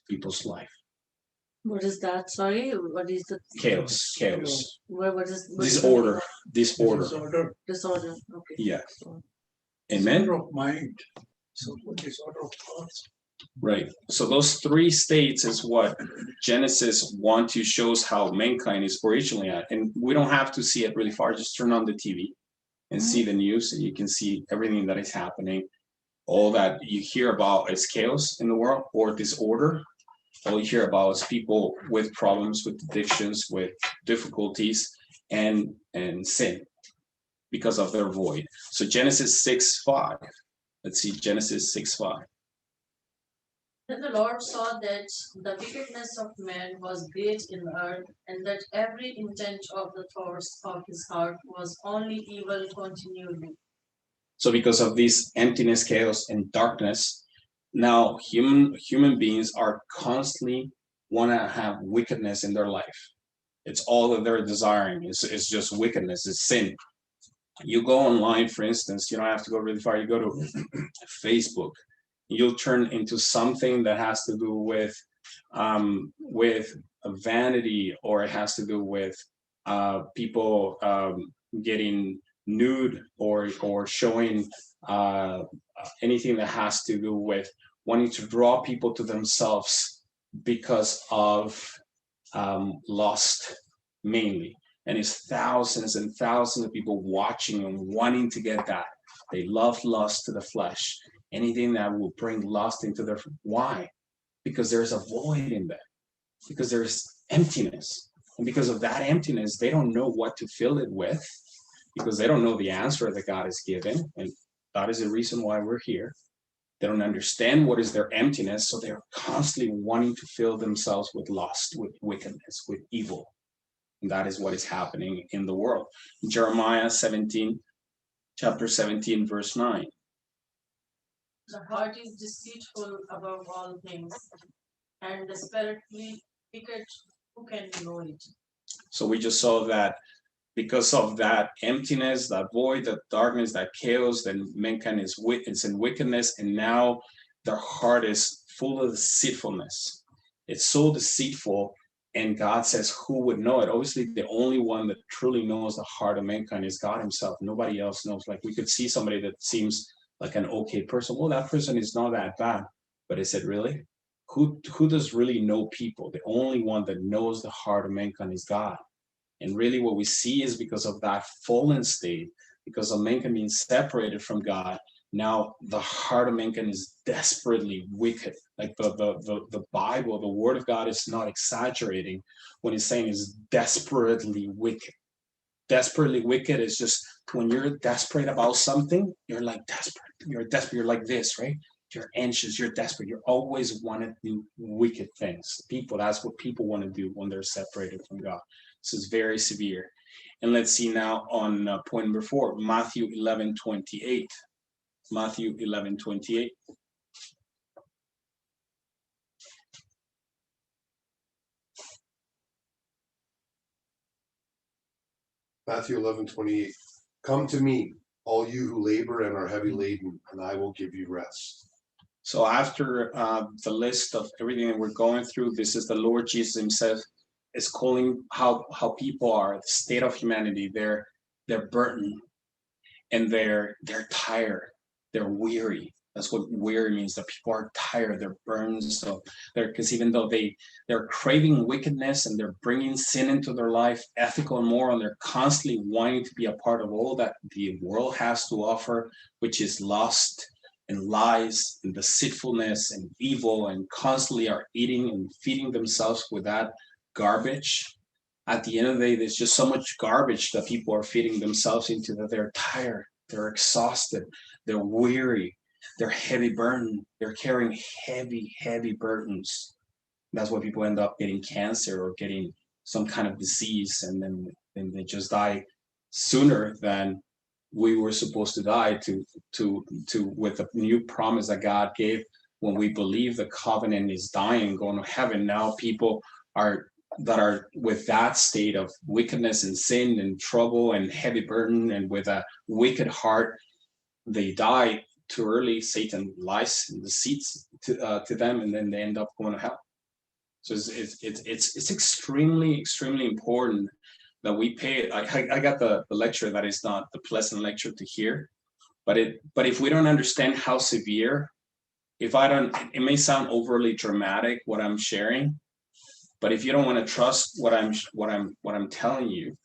people's life. What is that? Sorry, what is the Chaos. what is Disorder. Disorder. Okay. Yeah. Amen. Amen. Of mind. So disorder of thoughts. Right. So those three states is what Genesis 1-2 shows how mankind is originally at. And we don't have to see it really far. Just turn on the TV and see the news, and you can see everything that is happening. All that you hear about is chaos in the world or disorder. All you hear about is people with problems, with addictions, with difficulties, and sin because of their void. So Genesis 6:5. Let's see, Genesis 6:5. Then the Lord saw that the wickedness of man was great in the earth, and that every intent of the thoughts of his heart was only evil continually. So because of this emptiness, chaos, and darkness, now human beings are constantly want to have wickedness in their life. It's all that they're desiring. It's just wickedness. It's sin. You go online, for instance, you don't have to go really far. You go to Facebook, you'll turn into something that has to do with vanity, or it has to do with people getting nude, or showing anything that has to do with wanting to draw people to themselves because of lust mainly. And it's thousands and thousands of people watching and wanting to get that. They love lust to the flesh. Anything that will bring lust into their, why? Because there's a void in them, because there's emptiness. And because of that emptiness, they don't know what to fill it with, because they don't know the answer that God has given. And that is the reason why we're here. They don't understand what is their emptiness, so they're constantly wanting to fill themselves with lust, with wickedness, with evil. And that is what is happening in the world. Jeremiah 17, chapter 17, verse 9. The heart is deceitful above all things, and desperately wicked. Who can know it? So we just saw that because of that emptiness, that void, that darkness, that chaos, then mankind is in wickedness, and now their heart is full of deceitfulness. It's so deceitful, and God says, who would know it? Obviously, the only one that truly knows the heart of mankind is God himself. Nobody else knows. Like, we could see somebody that seems like an okay person. Well, that person is not that bad. But is it really? Who does really know people? The only one that knows the heart of mankind is God. And really what we see is because of that fallen state, because of mankind being separated from God, now the heart of mankind is desperately wicked. Like the Bible, the word of God is not exaggerating when it's saying it's desperately wicked. Desperately wicked is just when you're desperate about something, you're like desperate. You're desperate. You're like this, right? You're anxious. You're desperate. You're always want to do wicked things. That's what people want to do when they're separated from God. This is very severe. And let's see now on point number 4, Matthew 11:28. Matthew 11:28. Matthew 11:28. Come to me, all you who labor and are heavy laden, and I will give you rest. So after the list of everything that we're going through, this is the Lord Jesus himself is calling how people are, the state of humanity. They're burdened, and they're tired, they're weary. That's what weary means, that people are tired, they're burned. So because even though they're craving wickedness and they're bringing sin into their life, ethical and moral, and they're constantly wanting to be a part of all that the world has to offer, which is lust and lies and deceitfulness and evil, and constantly are eating and feeding themselves with that garbage. At the end of the day, there's just so much garbage that people are feeding themselves into that they're tired, they're exhausted, they're weary, they're heavy burdened, they're carrying heavy burdens. That's why people end up getting cancer or getting some kind of disease, and then they just die sooner than we were supposed to die to with the new promise that God gave when we believe the covenant is dying, going to heaven. Now people are with that state of wickedness and sin and trouble and heavy burden and with a wicked heart, they die too early. Satan lies and deceits to them, and then they end up going to hell. So it's extremely important that we pay. I got the lecture that is not the pleasant lecture to hear, but if we don't understand how severe, if I don't, it may sound overly dramatic what I'm sharing, but if you don't want to trust what I'm telling you,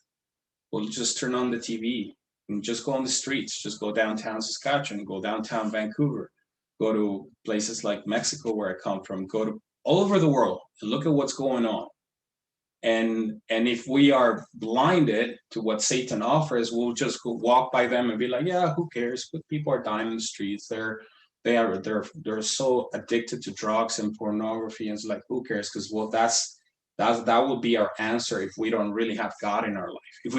well, just turn on the TV and just go on the streets. Just go downtown Saskatchewan, go downtown Vancouver, go to places like Mexico where I come from, go to all over the world and look at what's going on. And if we are blinded to what Satan offers, we'll just go walk by them and be like, yeah, who cares? But people are dying in the streets. They're so addicted to drugs and pornography, and it's like, who cares? Because well, that will be our answer if we don't really have God in our life. If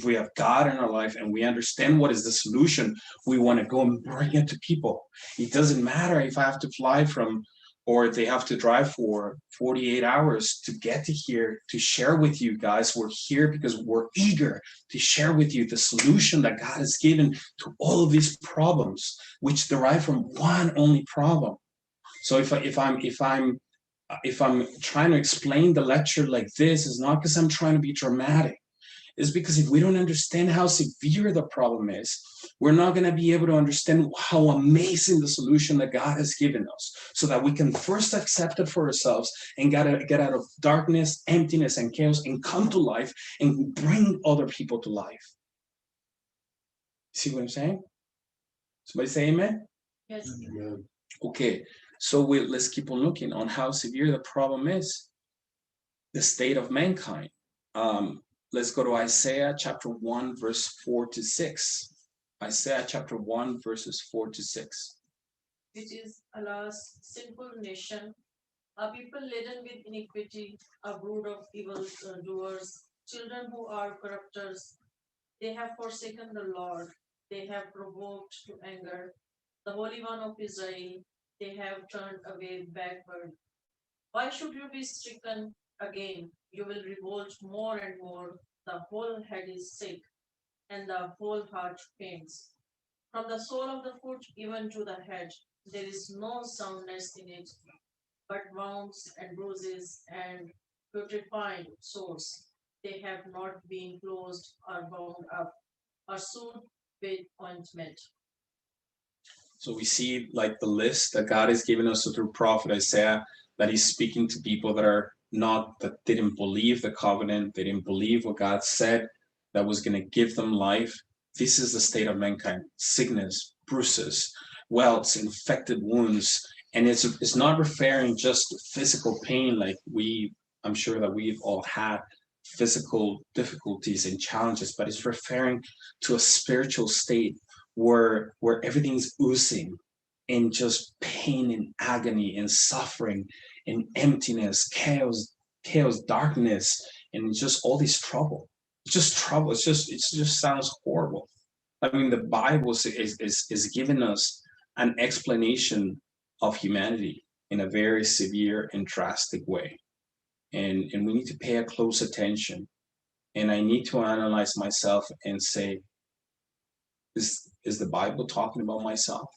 we have God in our life and we understand what is the solution, we want to go and bring it to people. It doesn't matter if I have to fly from, or if they have to drive for 48 hours to get to here to share with you guys. We're here because we're eager to share with you the solution that God has given to all of these problems, which derive from one only problem. So if I'm trying to explain the lecture like this, it's not because I'm trying to be dramatic. It's because if we don't understand how severe the problem is, we're not going to be able to understand how amazing the solution that God has given us, so that we can first accept it for ourselves and get out of darkness, emptiness, and chaos and come to life and bring other people to life. See what I'm saying? Somebody say amen? Yes. Amen. Okay, so let's keep on looking on how severe the problem is, the state of mankind. Let's go to Isaiah chapter 1, verse 4 to 6. Isaiah chapter 1, verses 4 to 6. It is, alas, sinful nation, a people laden with iniquity, a brood of evil doers, children who are corrupters. They have forsaken the Lord. They have provoked to anger the Holy One of Israel. They have turned away backward. Why should you be stricken again? You will revolt more and more. The whole head is sick, and the whole heart faints. From the sole of the foot even to the head, there is no soundness in it, but wounds and bruises and putrefying sores. They have not been closed or bound up or soothed with ointment. So we see like the list that God has given us through prophet Isaiah, that he's speaking to people that didn't believe the covenant, they didn't believe what God said that was going to give them life. This is the state of mankind: sickness, bruises, welts, infected wounds. And it's not referring just to physical pain, like I'm sure that we've all had physical difficulties and challenges, but it's referring to a spiritual state where everything's oozing in just pain and agony and suffering and emptiness, chaos, darkness, and just all this trouble. It's just trouble. It just sounds horrible. I mean, the Bible is giving us an explanation of humanity in a very severe and drastic way. And we need to pay a close attention. And I need to analyze myself and say, is the Bible talking about myself?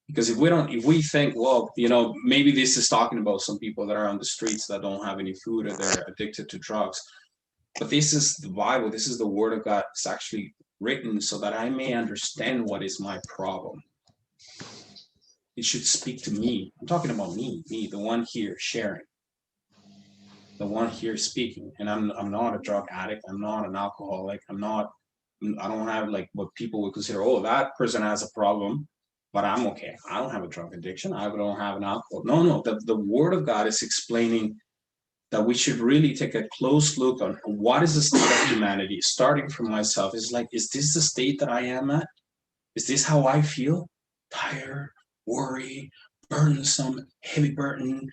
Because if we think, well, maybe this is talking about some people that are on the streets that don't have any food, or they're addicted to drugs. But this is the Bible. This is the Word of God. It's actually written so that I may understand what is my problem. It should speak to me. I'm talking about me, the one here sharing, the one here speaking. And I'm not a drug addict. I'm not an alcoholic. I don't have like what people would consider, oh, that person has a problem, but I'm okay. I don't have a drug addiction. I don't have an alcohol. No. The Word of God is explaining that we should really take a close look on what is the state of humanity, starting from myself. It's like, is this the state that I am at? Is this how I feel? Tired, worry, burdensome, heavy burden.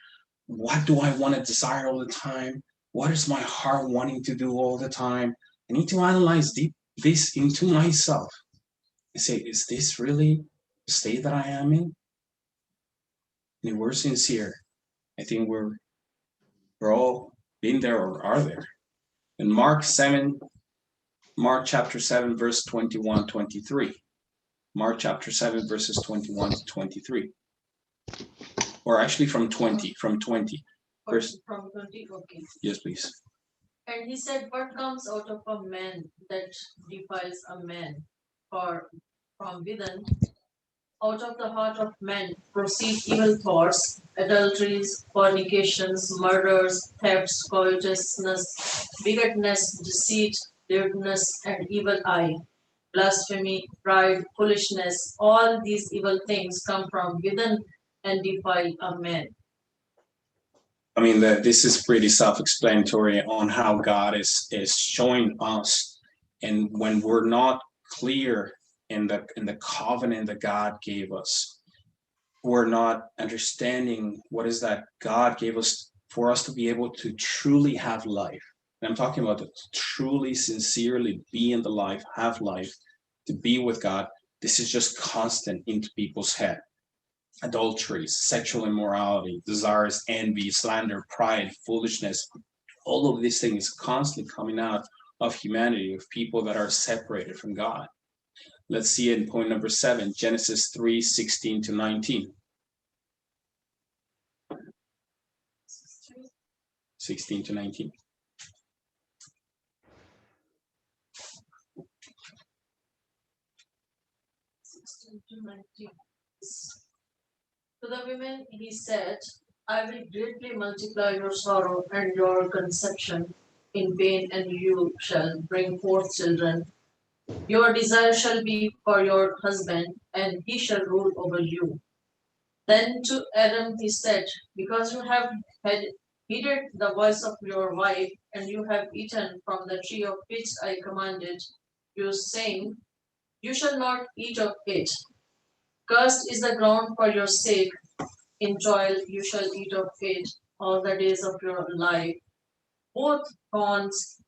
What do I want to desire all the time? What is my heart wanting to do all the time? I need to analyze this into myself and say, is this really the state that I am in? And if we're sincere, I think we're all been there or are there. In Mark chapter 7, verse 21, 23. Mark chapter 7, verses 21 to 23. or actually from 20, from 20. Or Verse, from 20, okay. yes, please. And he said, what comes out of a man that defiles a man? For from within, out of the heart of man proceed evil thoughts, adulteries, fornications, murders, thefts, covetousness, wickedness, deceit, lewdness, and evil eye, blasphemy, pride, foolishness. All these evil things come from within and defile a man. I mean that this is pretty self-explanatory on how God is showing us, and when we're not clear in the covenant that God gave us, we're not understanding what is that God gave us for us to be able to truly have life. And I'm talking about to truly, sincerely be in the life, have life, to be with God. This is just constant into people's head. Adulteries, sexual immorality, desires, envy, slander, pride, foolishness, all of these things constantly coming out of humanity, of people that are separated from God. Let's see it in point number 7, Genesis 3:16-19. 16-19. To the women he said, I will greatly multiply your sorrow and your conception in pain, and you shall bring forth children. Your desire shall be for your husband, and he shall rule over you. Then to Adam he said, because you have heeded the voice of your wife, and you have eaten from the tree of which I commanded you, saying, you shall not eat of it. Cursed is the ground for your sake. In toil you shall eat of it all the days of your life. Both thorns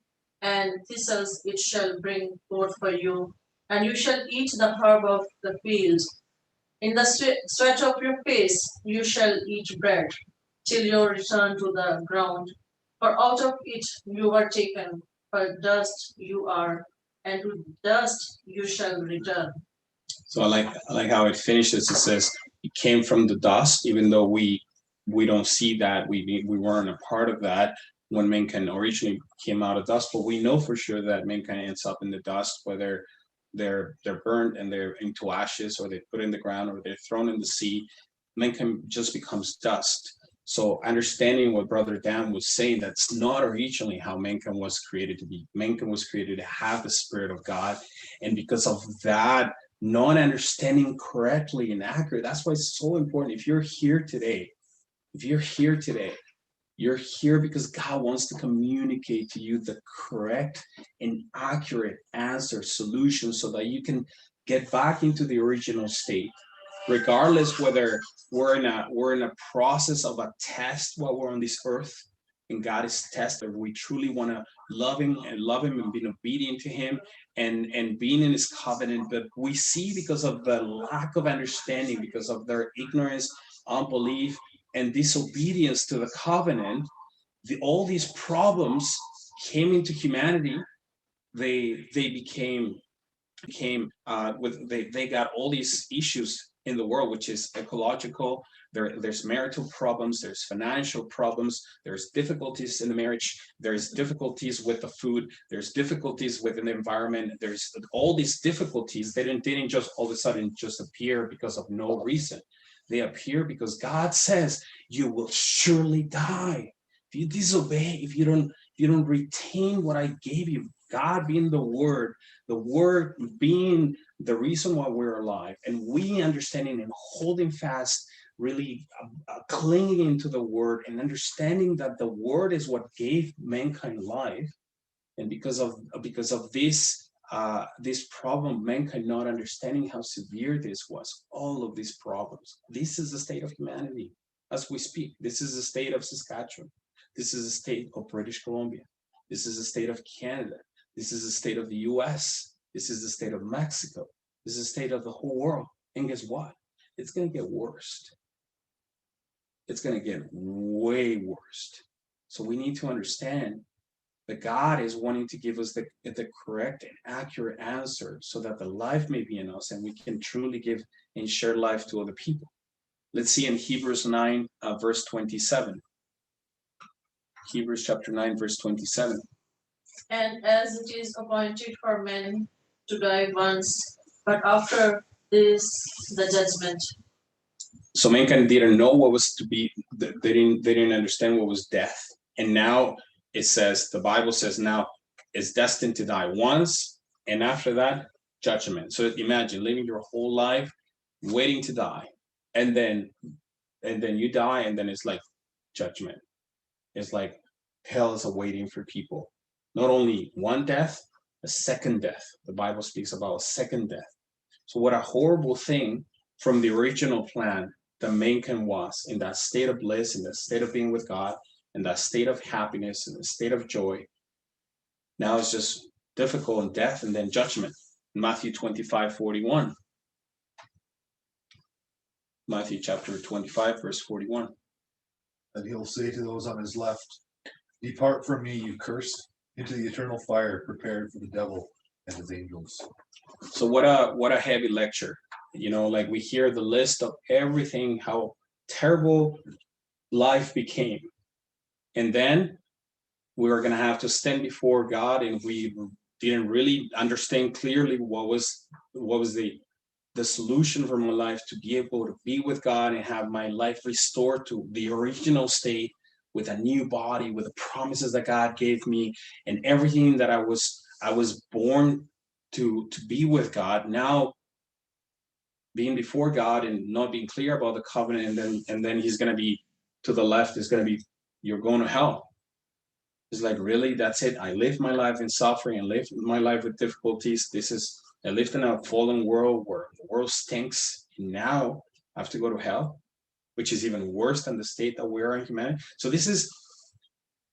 and thistles it shall bring forth for you, and you shall eat the herb of the field. In the sweat of your face you shall eat bread, till you return to the ground. For out of it you were taken, for dust you are, and to dust you shall return. So I like how it finishes. It says it came from the dust, even though we don't see that, we weren't a part of that when mankind originally came out of dust, but we know for sure that mankind ends up in the dust, whether they're burned and they're into ashes, or they put in the ground, or they're thrown in the sea. Mankind just becomes dust. So understanding what Brother Dan was saying, that's not originally how mankind was created to be. Mankind was created to have the Spirit of God, and because of that not understanding correctly and accurate, that's why it's so important. If you're here today, you're here because God wants to communicate to you the correct and accurate answer, solution, so that you can get back into the original state, regardless whether we're in a process of a test while we're on this earth, and God is tested. We truly want to love him and being obedient to him, and being in his covenant. But we see, because of the lack of understanding, because of their ignorance, unbelief, and disobedience to the covenant, all these problems came into humanity. They became with they got all these issues in the world, which is ecological. There's marital problems, there's financial problems, there's difficulties in the marriage, there's difficulties with the food, there's difficulties within the environment. There's all these difficulties. They didn't just all of a sudden just appear because of no reason. They appear because God says you will surely die if you disobey, if you don't retain what I gave you. God being the word being the reason why we're alive, and we understanding and holding fast, really clinging to the word, and understanding that the word is what gave mankind life. And because of this problem, mankind not understanding how severe this was, all of these problems, this is the state of humanity as we speak. This is the state of Saskatchewan. This is the state of British Columbia. This is the state of Canada. This is the state of the US. This is the state of Mexico. This is the state of the whole world. And guess what? It's going to get worse. It's going to get way worse. So we need to understand that God is wanting to give us the correct and accurate answer, so that the life may be in us and we can truly give and share life to other people. Let's see in Hebrews 9, verse 27. Hebrews chapter 9, verse 27. And as it is appointed for men to die once, but after this the judgment. So mankind didn't know what was to be, they didn't understand what was death. And now it says, the Bible says now it's destined to die once, and after that, judgment. So imagine living your whole life waiting to die, and then you die, and then it's like judgment. It's like hell is awaiting for people. Not only one death, a second death. The Bible speaks about a second death. So what a horrible thing from the original plan that mankind was in that state of bliss, in that state of being with God, in that state of happiness, in the state of joy. Now it's just difficult and death and then judgment. Matthew 25:41. Matthew chapter 25, verse 41. And he'll say to those on his left, depart from me, you cursed, into the eternal fire prepared for the devil and his angels. So what a heavy lecture. Like we hear the list of everything, how terrible life became. And then we were going to have to stand before God, and we didn't really understand clearly what was the solution for my life, to be able to be with God and have my life restored to the original state with a new body, with the promises that God gave me and everything that I was born to be with God. Now being before God and not being clear about the covenant, and then he's going to be to the left, is going to be, you're going to hell. It's like, really? That's it? I lived my life in suffering and lived my life with difficulties. I lived in a fallen world where the world stinks. And now I have to go to hell, which is even worse than the state that we are in humanity. So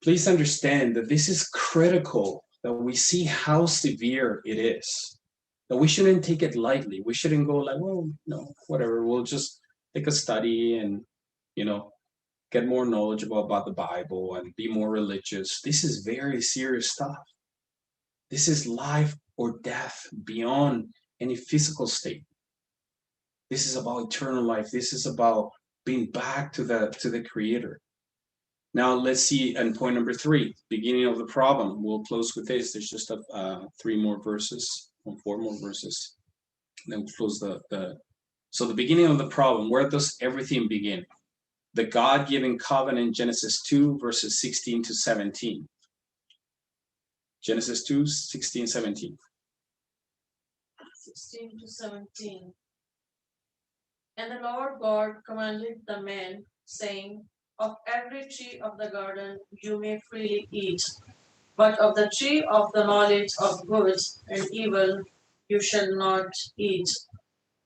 please understand that this is critical, that we see how severe it is, that we shouldn't take it lightly. We shouldn't go like, well, no, whatever. We'll just take a study and, get more knowledgeable about the Bible and be more religious. This is very serious stuff. This is life or death beyond any physical state. This is about eternal life. This is about being back to the Creator. Now let's see, and point number 3, beginning of the problem. We'll close with this. There's just 3 more verses, or 4 more verses. And then we'll close so the beginning of the problem. Where does everything begin? The God-given covenant, Genesis 2, verses 16 to 17. Genesis 2, 16, 17. 16 to 17. And the Lord God commanded the man, saying, of every tree of the garden you may freely eat, but of the tree of the knowledge of good and evil you shall not eat.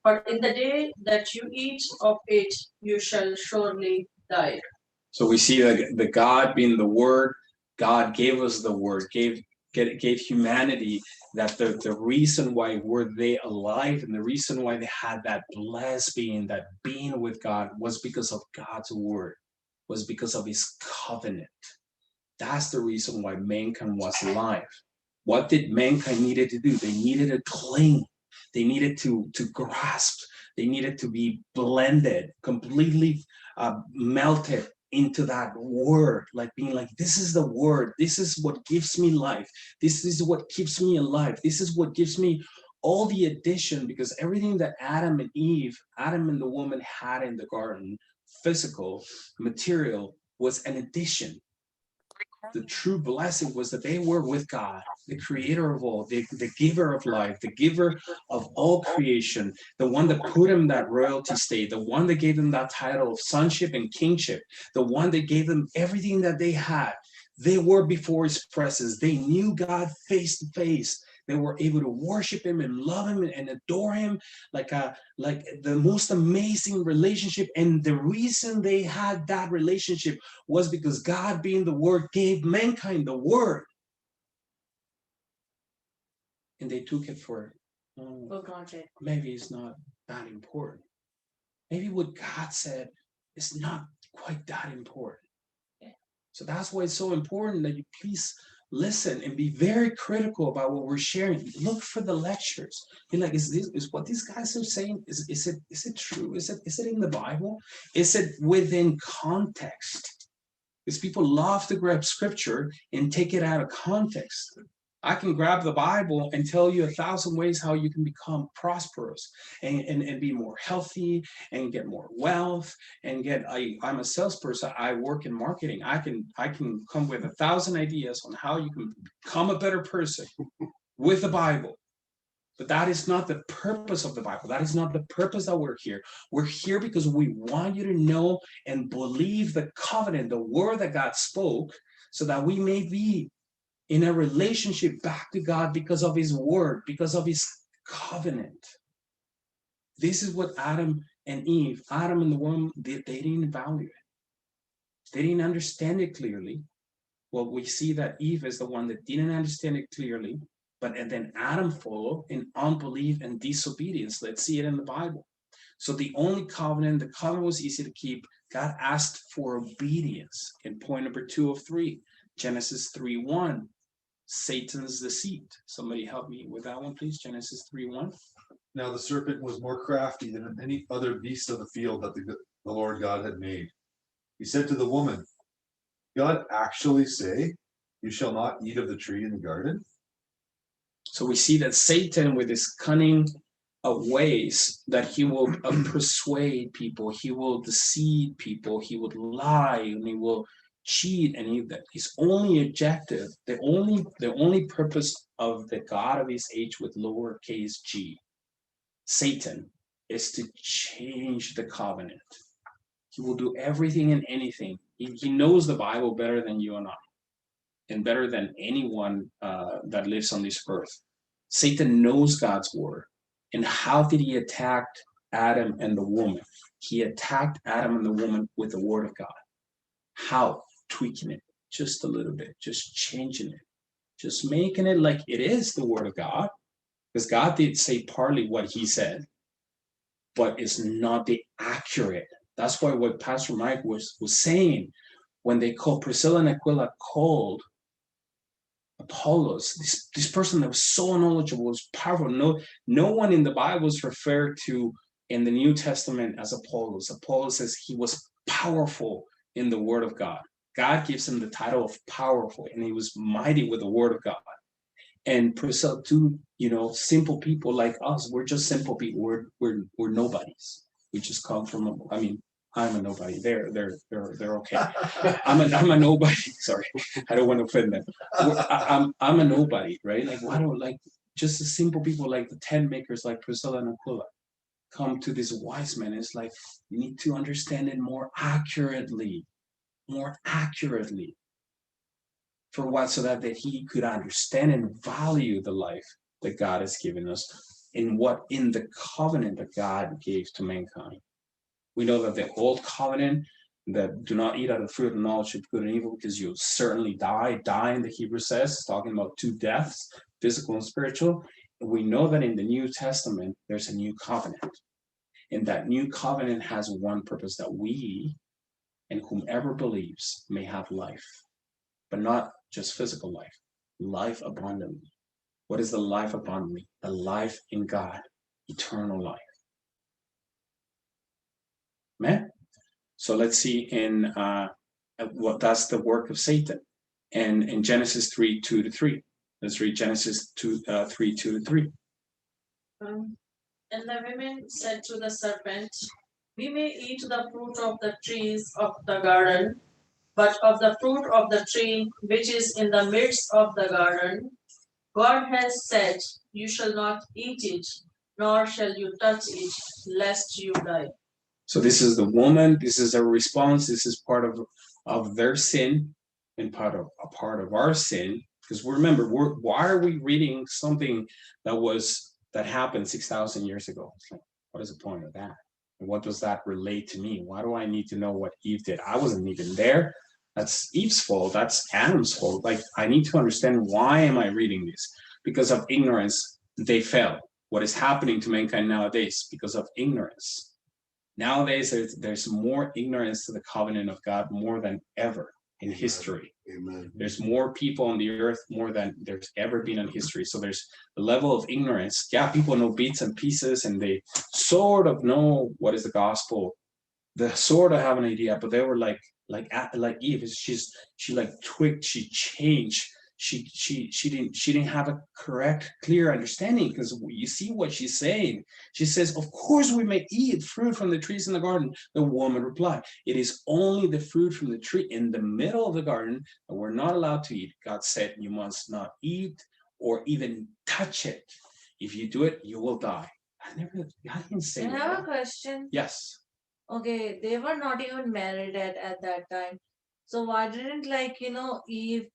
But in the day that you eat of it, you shall surely die. So we see the God being the Word. God gave us the Word, gave humanity that the reason why were they alive and the reason why they had that blessed being, that being with God, was because of God's Word, was because of His covenant. That's the reason why mankind was alive. What did mankind needed to do? They needed to cling. They needed to grasp. They needed to be blended, completely melted into that word, like being like, this is the word. This is what gives me life. This is what keeps me alive. This is what gives me all the addition, because everything that Adam and the woman had in the garden, physical, material, was an addition. The true blessing was that they were with God, the creator of all, the giver of life, the giver of all creation, the one that put him in that royalty state, the one that gave them that title of sonship and kingship, the one that gave them everything that they had. They were before his presence. They knew God face to face. They were able to worship him and love him and adore him like the most amazing relationship. And the reason they had that relationship was because God, being the Word, gave mankind the Word. And they took it for, maybe it's not that important. Maybe what God said is not quite that important. So that's why it's so important that you please listen and be very critical about what we're sharing. Look for the lectures. Be like, is what these guys are saying, is it true? Is it in the Bible? Is it within context? Because people love to grab scripture and take it out of context. I can grab the Bible and tell you 1,000 ways how you can become prosperous and be more healthy and get more wealth and I'm a salesperson. I work in marketing. I can come with 1,000 ideas on how you can become a better person with the Bible. But that is not the purpose of the Bible. That is not the purpose that we're here. We're here because we want you to know and believe the covenant, the word that God spoke, so that we may be in a relationship back to God because of his word, because of his covenant. This is what Adam and Eve, Adam and the woman, they didn't value it. They didn't understand it clearly. Well, we see that Eve is the one that didn't understand it clearly, and then Adam followed in unbelief and disobedience. Let's see it in the Bible. So the only covenant, the covenant was easy to keep. God asked for obedience. In point number 2 of 3, Genesis 3:1. Satan's deceit. Somebody help me with that one, please. Genesis 3:1. Now the serpent was more crafty than any other beast of the field that the Lord God had made. He said to the woman, God actually say, you shall not eat of the tree in the garden? So we see that Satan, with his cunning ways, that he will persuade people, he will deceive people, he would lie, and he will cheat, and his only objective, the only purpose of the God of his age with lowercase g, Satan, is to change the covenant. He will do everything and anything. He knows the Bible better than you and I, and better than anyone that lives on this earth. Satan knows God's word. And how did he attack Adam and the woman? He attacked Adam and the woman with the word of God. How? Tweaking it just a little bit, just changing it, just making it like it is the word of God. Because God did say partly what he said, but it's not the accurate. That's why what Pastor Mike was saying, when they called Priscilla and Aquila, called Apollos, this person that was so knowledgeable, was powerful. No one in the Bible is referred to in the New Testament as Apollos. Apollos says he was powerful in the word of God. God gives him the title of powerful, and he was mighty with the word of God. And Priscilla, too, simple people like us, we're just simple people. We're nobodies. We just come from, I'm a nobody. They're okay. I'm a nobody. Sorry, I don't want to offend them. I'm a nobody, right? Like, why don't just the simple people like the tent makers, like Priscilla and Aquila, come to this wise man? It's like, you need to understand it more accurately. For what? So that he could understand and value the life that God has given us in the covenant that God gave to mankind. We know that the old covenant, that do not eat out of the fruit of knowledge of good and evil, because you'll certainly die. Die in the Hebrew says, talking about 2 deaths, physical and spiritual. And we know that in the New Testament, there's a new covenant. And that new covenant has one purpose, that we and whomever believes may have life, but not just physical life abundantly. What is the life abundantly? The life in God, eternal life. Amen. So let's see in what that's the work of Satan, and in Genesis 3:2-3. Let's read Genesis 3:2-3. And the women said to the serpent, we may eat the fruit of the trees of the garden, but of the fruit of the tree which is in the midst of the garden, God has said, you shall not eat it, nor shall you touch it, lest you die. So this is the woman. This is a response. This is part of their sin, and part of our sin. Because remember, why are we reading something that happened 6,000 years ago? It's like, what is the point of that? And what does that relate to me? Why do I need to know what Eve did? I wasn't even there. That's Eve's fault. That's Adam's fault. Like, I need to understand, why am I reading this? Because of ignorance, they fell. What is happening to mankind nowadays? Because of ignorance. Nowadays, there's more ignorance to the covenant of God more than ever in history. Amen. There's more people on the earth, more than there's ever been in history. So there's a level of ignorance. Yeah, people know bits and pieces, and they sort of know what is the gospel. They sort of have an idea, but they were like Eve. She like tweaked, she changed. She didn't have a correct, clear understanding, because you see what she's saying. She says, "Of course we may eat fruit from the trees in the garden." The woman replied, "It is only the fruit from the tree in the middle of the garden that we're not allowed to eat. God said you must not eat or even touch it. If you do it, you will die." I didn't say I have a that. question. Yes. Okay, they were not even married at that time. So why didn't Eve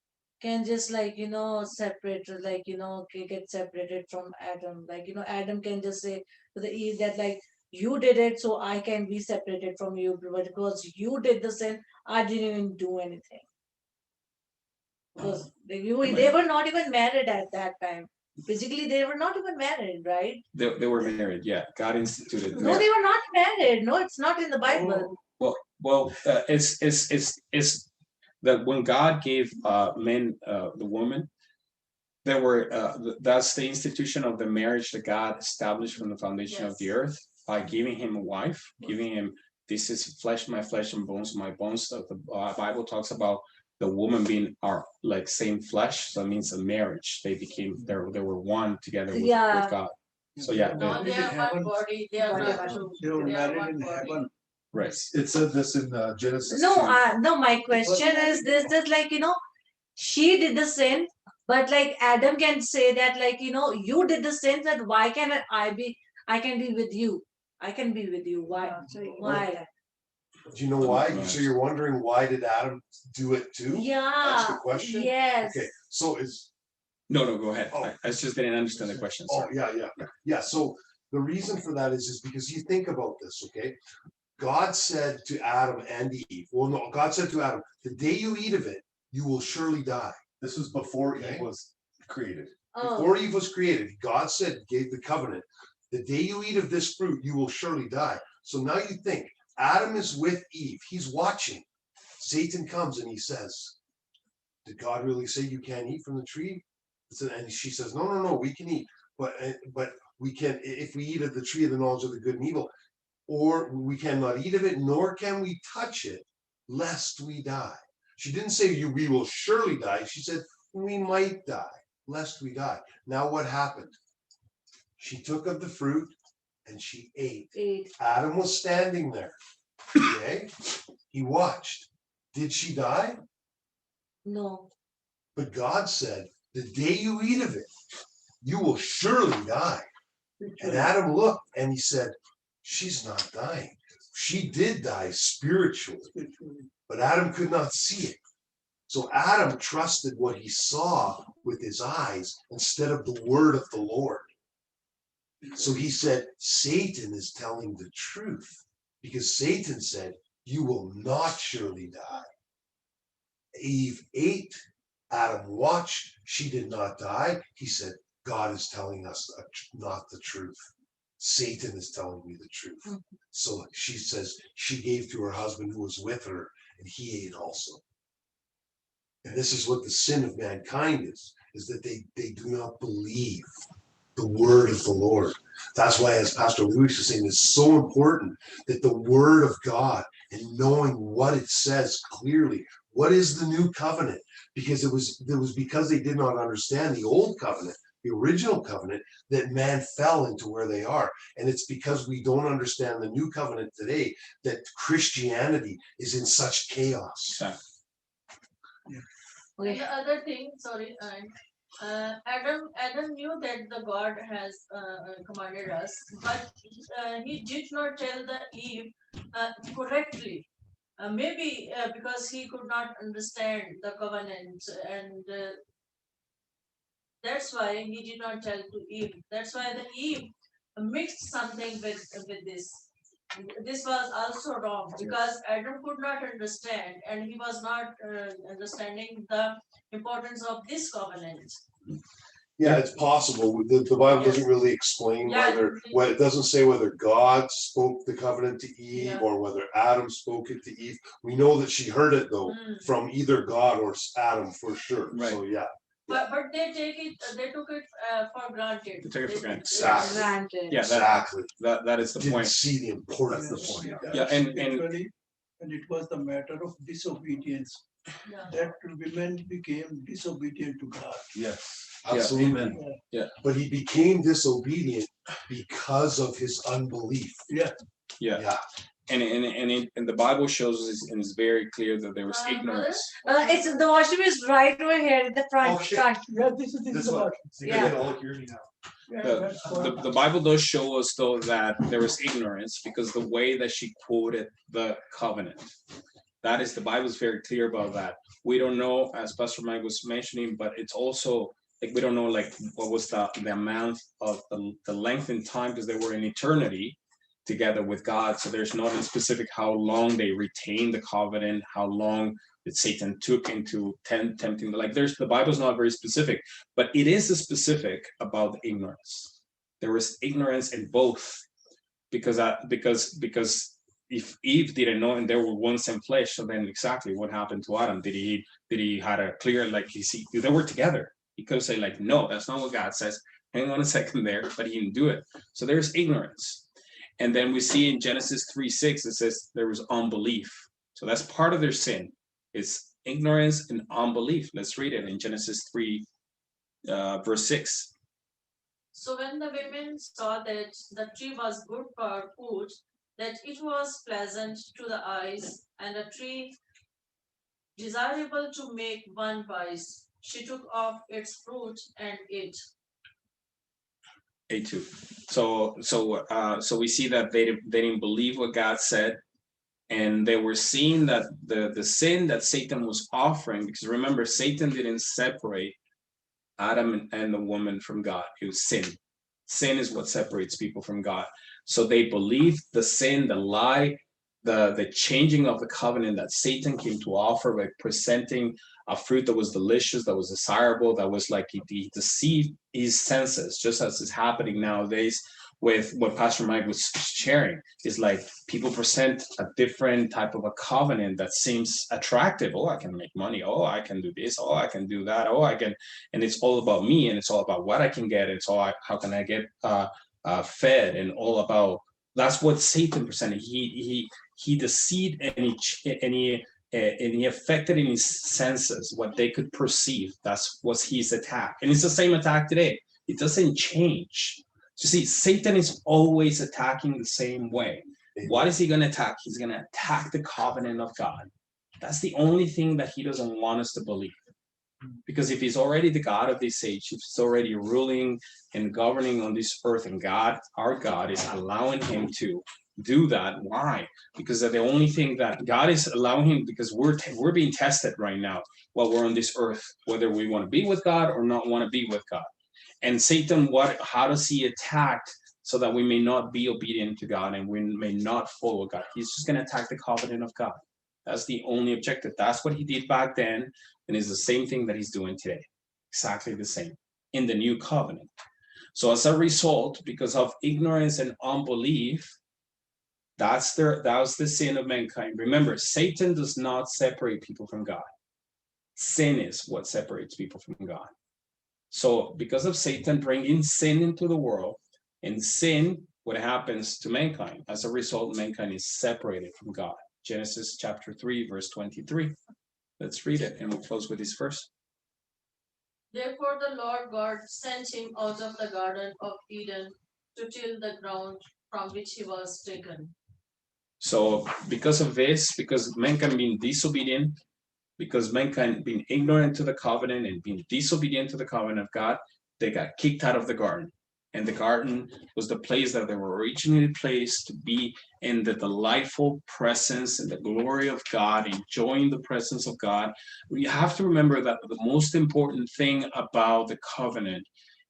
can just separate, okay, get separated from Adam? Adam can just say to the Eve that you did it, so I can be separated from you, but because you did the sin, I didn't even do anything. Because they were not even married at that time. Physically, they were not even married, right? They were married. Yeah, God instituted No, they were not married. No, it's not in the Bible. It's that when God gave men the woman, there were that's the institution of the marriage that God established from the foundation of the Yes. earth by giving him a wife, giving him, this is flesh, my flesh, and bones, my bones. The Bible talks about the woman being our like same flesh, so it means a marriage. They became they were one together with Yeah. God. So yeah, Now they are one body. They are not two. They were They are married one in body. heaven. right. It said this in Genesis No, 2. no, my question is this, that she did the sin, but Adam can say that you did the sin, that why can I can be with you. I can be with you. Why? Why? Do you know why? So you're wondering, why did Adam do it too? That's Yeah. the question? Yes. Okay, so No, go ahead. Oh. I just didn't understand the question. oh, Sorry. yeah, so the reason for that is because you think about this, okay? God said to Adam and Eve, well, no, God said to Adam, the day you eat of it, you will surely die. This was before Okay. Eve was created. Oh. Before Eve was created, God said, gave the covenant, the day you eat of this fruit, you will surely die. So now you think, Adam is with Eve, he's watching. Satan comes and he says, did God really say you can't eat from the tree? And she says, no, we can eat, but we can, if we eat of the tree of the knowledge of the good and evil, or we cannot eat of it, nor can we touch it, lest we die. She didn't say we will surely die. She said we might die, lest we die. Now what happened? She took of the fruit and she ate. Adam was standing there. Okay, he watched. Did she die? No. But God said, the day you eat of it, you will surely die. And Adam looked and he said, she's not dying. She did die spiritually, but Adam could not see it. So Adam trusted what he saw with his eyes instead of the word of the Lord. So he said, Satan is telling the truth, because Satan said, you will not surely die. Eve ate, Adam watched, she did not die. He said, God is telling us not the truth. Satan is telling me the truth. Mhm. So she says she gave to her husband who was with her, and he ate also. And this is what the sin of mankind is that they do not believe the word of the Lord. That's why, as Pastor Luis was saying, it's so important that the word of God and knowing what it says clearly. What is the new covenant? Because it was because they did not understand the old covenant, the original covenant, that man fell into where they are. And it's because we don't understand the new covenant today that Christianity is in such chaos. And the other thing, sorry, Adam knew that the God has commanded us, but he did not tell the Eve correctly. Maybe because he could not understand the covenant, and that's why he did not tell to Eve. That's why the Eve mixed something with this. This was also wrong because Adam could not understand, and he was not understanding the importance of this covenant. Yeah, it's possible. The Bible doesn't really explain Yeah, it doesn't say whether God spoke the covenant to Eve Yeah. or whether Adam spoke it to Eve. We know that she heard it though from either God or Adam for sure. Right. So yeah. But they took it for granted. They took it for granted. Exactly. Granted. Yeah, Exactly. that is the Didn't point. see the importance. That's the point. Yeah, and Actually, and it was the matter of disobedience Yeah. that women became disobedient to God. Yes. Absolutely. Amen. But he became disobedient because of his unbelief. Yeah. yeah, Yeah. and the Bible shows us, and it's very clear that there was ignorance. It's the washroom is right over here at the front. Okay. front. Yeah, this is This the one. part. You Yeah. guys all hear me now. Yeah, The, that's the, the Bible does show us though that there was ignorance because the way that she quoted the covenant. That is, the Bible is very clear about that. We don't know, as Pastor Mike was mentioning, but it's also like we don't know like what was the amount of the length in time because they were in eternity together with God. So there's not in specific how long they retained the covenant, how long that Satan took into tempting. Like the Bible's not very specific, but it is specific about the ignorance. There was ignorance in both because if Eve didn't know and they were one same flesh, so then exactly what happened to Adam? Did he had a clear like they were together? He could say like, no, that's not what God says. Hang on a second there, but he didn't do it. So there's ignorance. And then we see in Genesis 3:6, it says there was unbelief. So that's part of their sin. It's ignorance and unbelief. Let's read it in Genesis 3, verse 6. So when the women saw that the tree was good for food, that it was pleasant to the eyes, and a tree desirable to make one wise, she took off its fruit and ate. A2. So we see that they didn't believe what God said, and they were seeing that the sin that Satan was offering, because remember, Satan didn't separate Adam and the woman from God. It was sin. Sin is what separates people from God. So they believed the sin, the lie, the changing of the covenant that Satan came to offer by presenting a fruit that was delicious, that was desirable, that was like he deceived his senses, just as is happening nowadays with what Pastor Mike was sharing. Is like people present a different type of a covenant that seems attractive. Oh, I can make money. Oh, I can do this. Oh, I can do that. Oh, I can, and it's all about me, and it's all about what I can get. It's all how can I get fed, and all about. That's what Satan presented. He deceived and he affected in his senses what they could perceive. That's was his attack, and it's the same attack today. It doesn't change. You see, Satan is always attacking the same way. What is he going to attack? He's going to attack the covenant of God. That's the only thing that he doesn't want us to believe. Because if he's already the God of this age, if he's already ruling and governing on this earth, and God, our God, is allowing him to do that, why? Because the only thing that God is allowing him, because we're being tested right now while we're on this earth, whether we want to be with God or not want to be with God. And Satan, how does he attack so that we may not be obedient to God and we may not follow God? He's just going to attack the covenant of God. That's the only objective. That's what he did back then, and it's the same thing that he's doing today. Exactly the same in the new covenant. So as a result, because of ignorance and unbelief, that was the sin of mankind. Remember, Satan does not separate people from God. Sin is what separates people from God. So because of Satan bringing sin into the world, and sin, what happens to mankind? As a result, mankind is separated from God. Genesis chapter 3, verse 23. Let's read it, and we'll close with this verse. Therefore the Lord God sent him out of the Garden of Eden to till the ground from which he was taken. So because of this, because mankind being disobedient, because mankind being ignorant to the covenant and being disobedient to the covenant of God, they got kicked out of the garden. And the garden was the place that they were originally placed to be in the delightful presence and the glory of God, enjoying the presence of God. We have to remember that the most important thing about the covenant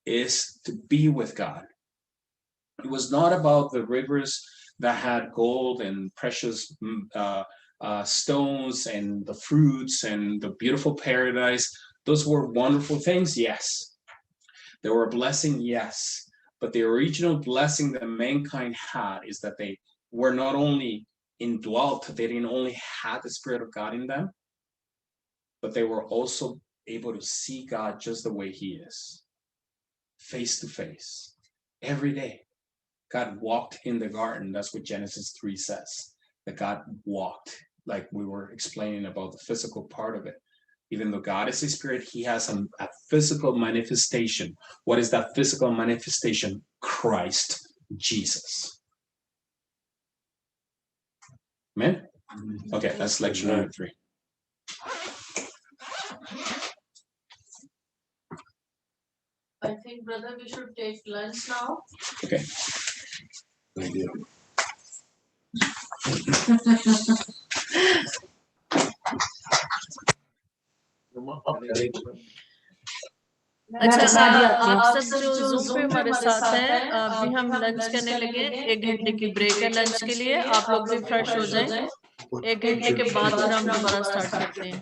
is to be with God. It was not about the rivers that had gold and precious stones and the fruits and the beautiful paradise. Those were wonderful things, yes. They were a blessing, yes, but the original blessing that mankind had is that they were not only indwelt, they didn't only have the Spirit of God in them, but they were also able to see God just the way He is, face to face, every day. God walked in the garden. That's what Genesis 3 says, that God walked, like we were explaining about the physical part of it. Even though God is a spirit, He has a physical manifestation. What is that physical manifestation? Christ Jesus. Amen? Okay, that's lecture number 3. I think, brother, we should take lunch now. Okay. Thank you. अच्छा आप सब जो zoom पे हमारे साथ हैं अभी हम लंच करने लगे 1 घंटे की ब्रेक है लंच के लिए आप लोग भी फ्रेश हो जाएं 1 घंटे के बाद फिर हम दोबारा स्टार्ट करते हैं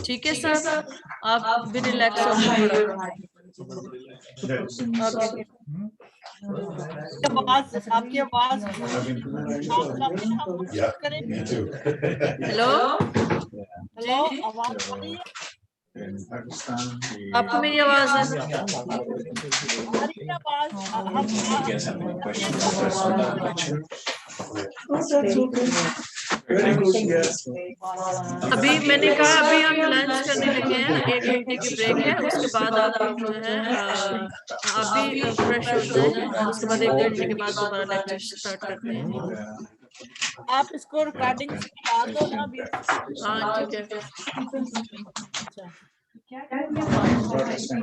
ठीक है सर आप भी रिलैक्स होकर ओके आपकी आवाज हेलो हेलो आवाज आ रही है आपको मेरी आवाज है अभी मैंने कहा अभी हम लंच करने लगे हैं 1 घंटे की ब्रेक है उसके बाद आप लोग जो है अभी फ्रेश हो जाए उसके बाद 1 घंटे के बाद दोबारा लेक्चर स्टार्ट करते हैं आप इसको रिकॉर्डिंग चला दो ना अभी हाँ ठीक है